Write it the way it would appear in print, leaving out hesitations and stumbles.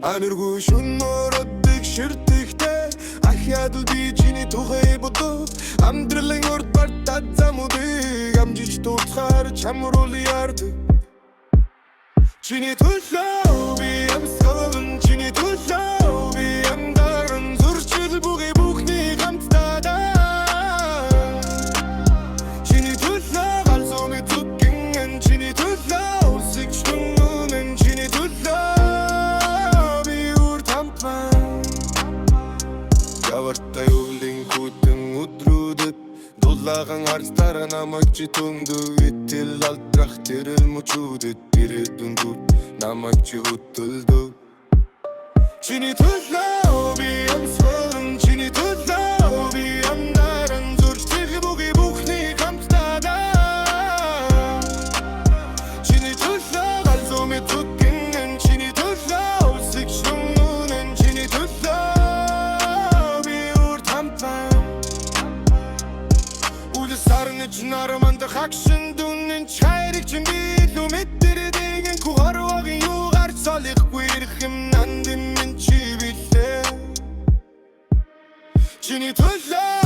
Анаргүй шүн ородыг ширтгэхтэй ахиадл би чиний тухай бодоод амьдралын урд бартад замуудыг амжиж дуутахаар чамруул ярддаг Чиний төлөө би амсгалан чиний төлөө би амдаран зурчил бүгэ бүхний хамтдаа Чиний төлөө галзууны зүтгэн чиний төлөө сэгчнүн чиний төлөө би урд хамтман Явартай өвлин хүтэн өдрүүдэд дулаахан арцтараа намайг чи түндөг итэл алдрах тэрэл мөчүүдэд бирэдүн дүр намайг чи хөтөлдөг Чиний төлөө би амсгалан чиний төлөө би амдаран зурчил бүгэ бүхний хамтдаа Чиний төлөө галзууны зүтгэн чиний төлөө сэгчнүн чиний төлөө би урд хамтман Улсарны нараманд хагшин дүнэн чайрыг чин билүү мэдэрдэгэн кухарвагийн юугаар цолихгүй ирхэм нандин минь чи билээ Чиний төлөө